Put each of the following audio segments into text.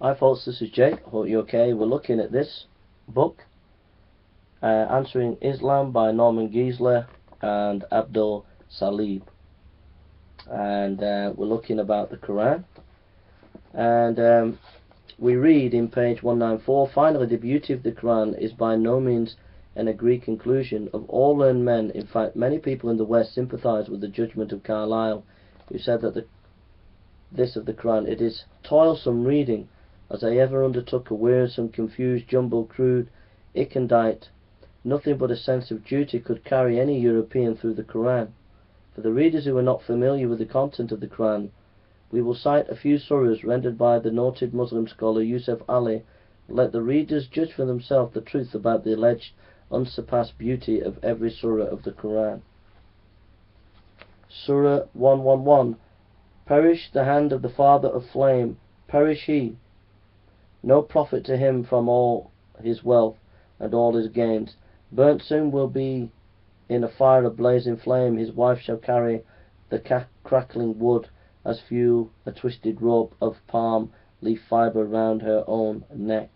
Hi folks, this is Jake. Hope you're okay. We're looking at this book, Answering Islam by Norman Geisler and Abdul Salib. And we're looking about the Quran. And we read in page 194, finally the beauty of the Quran is by no means an agreed conclusion of all learned men. In fact, many people in the West sympathize with the judgment of Carlyle, who said that this of the Quran, it is toilsome reading, as I ever undertook a wearisome, confused, jumbled, crude, ikendite. Nothing but a sense of duty could carry any European through the Quran. For the readers who are not familiar with the content of the Quran, we will cite a few surahs rendered by the noted Muslim scholar Yusuf Ali. Let the readers judge for themselves the truth about the alleged unsurpassed beauty of every surah of the Quran. Surah 111. Perish the hand of the father of flame, perish he. No profit to him from all his wealth and all his gains. Burnt soon will be in a fire of blazing flame. His wife shall carry the crackling wood as fuel, a twisted rope of palm leaf fibre round her own neck.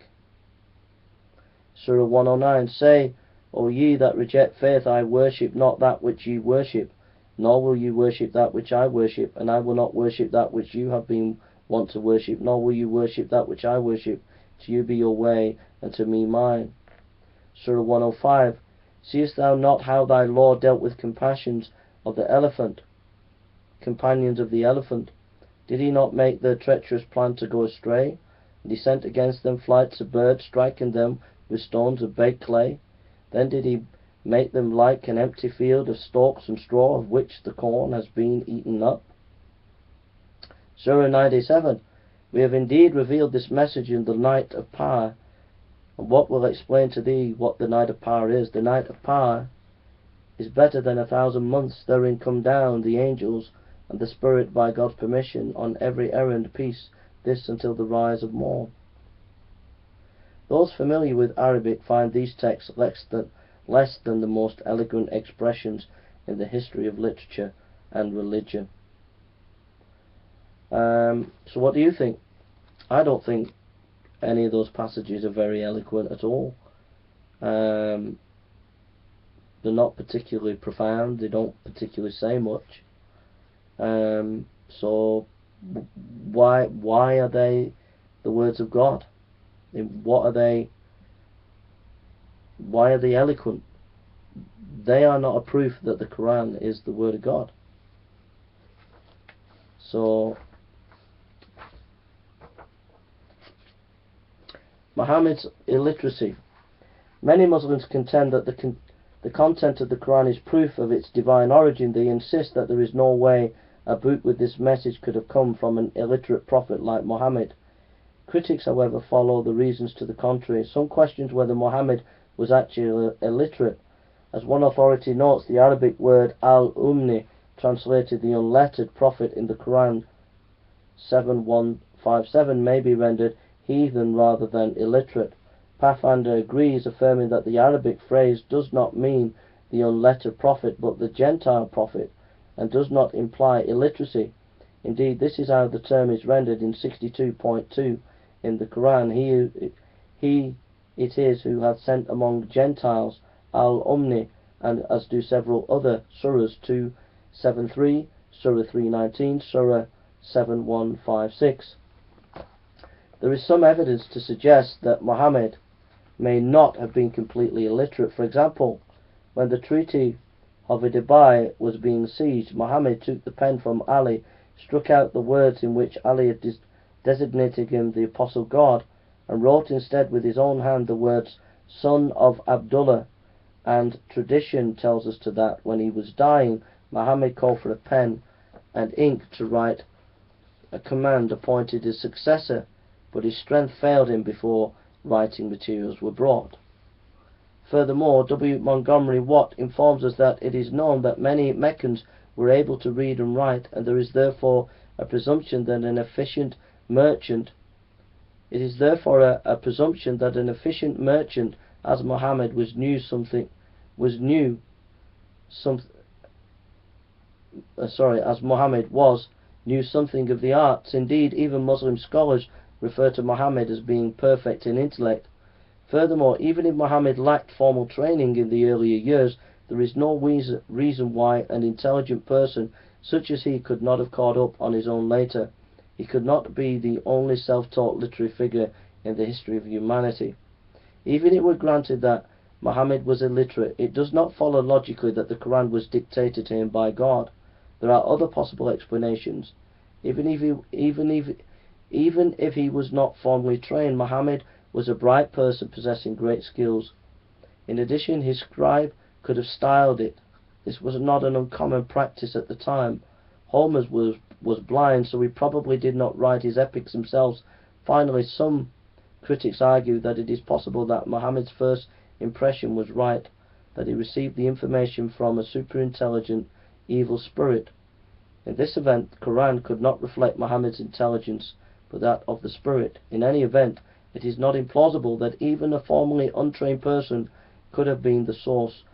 Surah 109. Say, O ye that reject faith, I worship not that which ye worship, nor will you worship that which I worship, and I will not worship that which you have been wont to worship, nor will you worship that which I worship. To you be your way, and to me mine. Surah 105. Seest thou not how thy Lord dealt with companions of the elephant? Did he not make their treacherous plan to go astray? And he sent against them flights of birds, striking them with stones of baked clay. Then did he make them like an empty field of stalks and straw, of which the corn has been eaten up. Surah 97. We have indeed revealed this message in the night of power. And what will explain to thee what the night of power is? The night of power is better than 1,000 months. Therein come down the angels and the Spirit by God's permission on every errand, peace, this until the rise of morn. Those familiar with Arabic find these texts less than the most eloquent expressions in the history of literature and religion. So what do you think? I don't think any of those passages are very eloquent at all. They're not particularly profound. They don't particularly say much. So why are they the words of God? What are they? Why are they eloquent? They are not a proof that the Quran is the word of God. So Muhammad's illiteracy. Many Muslims contend that the content of the Quran is proof of its divine origin. They insist that there is no way a book with this message could have come from an illiterate prophet like Muhammad. Critics, however, follow the reasons to the contrary. Some question whether Muhammad was actually illiterate. As one authority notes, the Arabic word al-umni, translated the unlettered prophet in the Quran 7157, may be rendered heathen rather than illiterate. Pathfinder agrees, affirming that the Arabic phrase does not mean the unlettered prophet but the Gentile prophet, and does not imply illiteracy. Indeed, this is how the term is rendered in 62.2 in the Quran. He it is who hath sent among Gentiles al-umni, and as do several other surahs, 273, surah 319, surah 7156. There is some evidence to suggest that Muhammad may not have been completely illiterate. For example, when the Treaty of Hudaybiyah was being sieged, Muhammad took the pen from Ali, struck out the words in which Ali had designated him the Apostle God, and wrote instead with his own hand the words son of Abdullah. And tradition tells us to that when he was dying, Muhammad called for a pen and ink to write a command, appointed his successor, but his strength failed him before writing materials were brought. Furthermore, W. Montgomery Watt informs us that it is known that many Meccans were able to read and write, and there is therefore a presumption that an efficient merchant as Muhammad knew something of the arts. Indeed, even Muslim scholars refer to Muhammad as being perfect in intellect. Furthermore, even if Muhammad lacked formal training in the earlier years, there is no reason why an intelligent person such as he could not have caught up on his own later. He could not be the only self-taught literary figure in the history of humanity. Even if it were granted that Muhammad was illiterate, it does not follow logically that the Quran was dictated to him by God. There are other possible explanations. Even if he was not formally trained, Muhammad was a bright person possessing great skills. In addition, his scribe could have styled it. This was not an uncommon practice at the time. Homer was blind, so he probably did not write his epics himself. Finally, some critics argue that it is possible that Muhammad's first impression was right, that he received the information from a superintelligent evil spirit. In this event, the Quran could not reflect Muhammad's intelligence, but that of the spirit. In any event, it is not implausible that even a formally untrained person could have been the source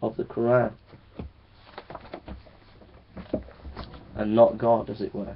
of the Quran, and not God, as it were.